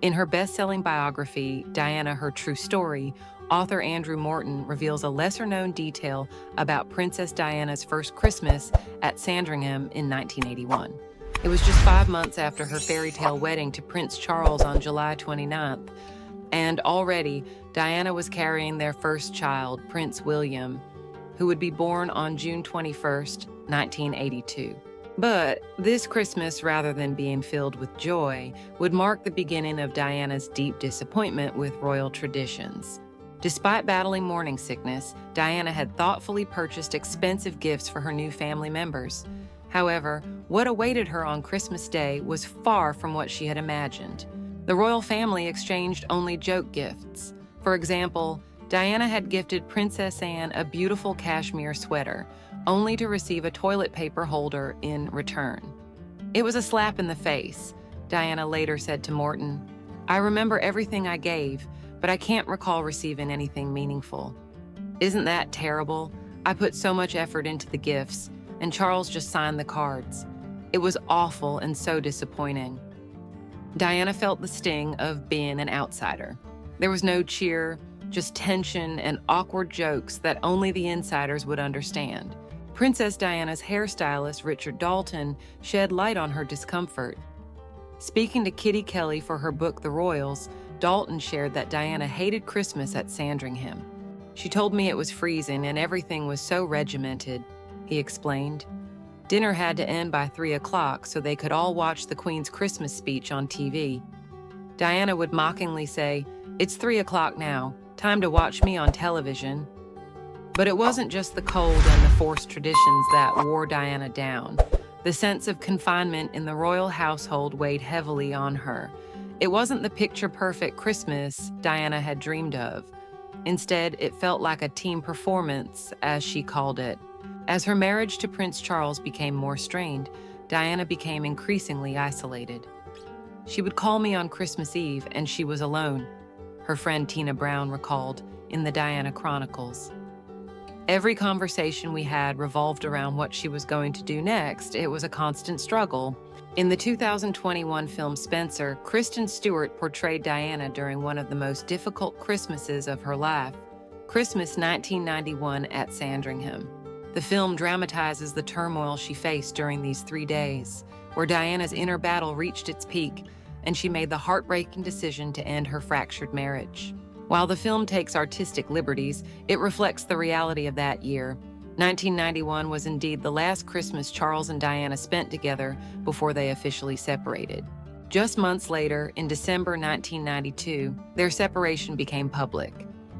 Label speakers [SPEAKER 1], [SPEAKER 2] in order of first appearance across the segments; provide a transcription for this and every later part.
[SPEAKER 1] In her best-selling biography, Diana, Her True Story, author Andrew Morton reveals a lesser-known detail about Princess Diana's first Christmas at Sandringham in 1981. It was just 5 months after her fairy tale wedding to Prince Charles on July 29th, and already Diana was carrying their first child, Prince William, who would be born on June 21st, 1982. But this Christmas, rather than being filled with joy, would mark the beginning of Diana's deep disappointment with royal traditions. Despite battling morning sickness, Diana had thoughtfully purchased expensive gifts for her new family members. However, what awaited her on Christmas Day was far from what she had imagined. The royal family exchanged only joke gifts. For example, Diana had gifted Princess Anne a beautiful cashmere sweater, only to receive a toilet paper holder in return. It was a slap in the face, Diana later said to Morton. I remember everything I gave, but I can't recall receiving anything meaningful. Isn't that terrible? I put so much effort into the gifts, and Charles just signed the cards. It was awful and so disappointing. Diana felt the sting of being an outsider. There was no cheer, just tension and awkward jokes that only the insiders would understand. Princess Diana's hairstylist, Richard Dalton, shed light on her discomfort. Speaking to Kitty Kelly for her book, The Royals, Dalton shared that Diana hated Christmas at Sandringham. She told me it was freezing and everything was so regimented, he explained. Dinner had to end by 3 o'clock so they could all watch the Queen's Christmas speech on TV. Diana would mockingly say, "It's 3 o'clock now, time to watch me on television." But it wasn't just the cold and the forced traditions that wore Diana down. The sense of confinement in the royal household weighed heavily on her. It wasn't the picture-perfect Christmas Diana had dreamed of. Instead, it felt like a team performance, as she called it. As her marriage to Prince Charles became more strained, Diana became increasingly isolated. She would call me on Christmas Eve and she was alone, her friend Tina Brown recalled in the Diana Chronicles. Every conversation we had revolved around what she was going to do next. It was a constant struggle. In the 2021 film Spencer, Kristen Stewart portrayed Diana during one of the most difficult Christmases of her life, Christmas 1991 at Sandringham. The film dramatizes the turmoil she faced during these 3 days, where Diana's inner battle reached its peak, and she made the heartbreaking decision to end her fractured marriage. While the film takes artistic liberties, it reflects the reality of that year. 1991 was indeed the last Christmas Charles and Diana spent together before they officially separated. Just months later, in December 1992, their separation became public.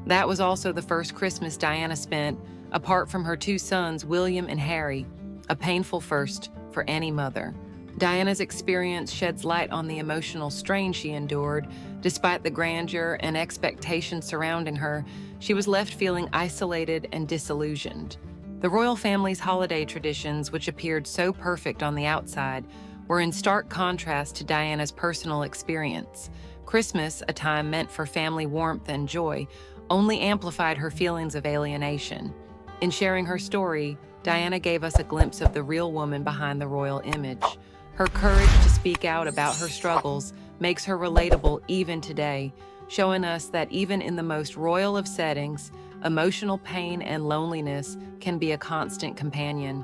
[SPEAKER 1] That was also the first Christmas Diana spent apart from her 2 sons, William and Harry, a painful first for any mother. Diana's experience sheds light on the emotional strain she endured. Despite the grandeur and expectations surrounding her, she was left feeling isolated and disillusioned. The royal family's holiday traditions, which appeared so perfect on the outside, were in stark contrast to Diana's personal experience. Christmas, a time meant for family warmth and joy, only amplified her feelings of alienation. In sharing her story, Diana gave us a glimpse of the real woman behind the royal image. Her courage to speak out about her struggles makes her relatable even today, showing us that even in the most royal of settings, emotional pain and loneliness can be a constant companion.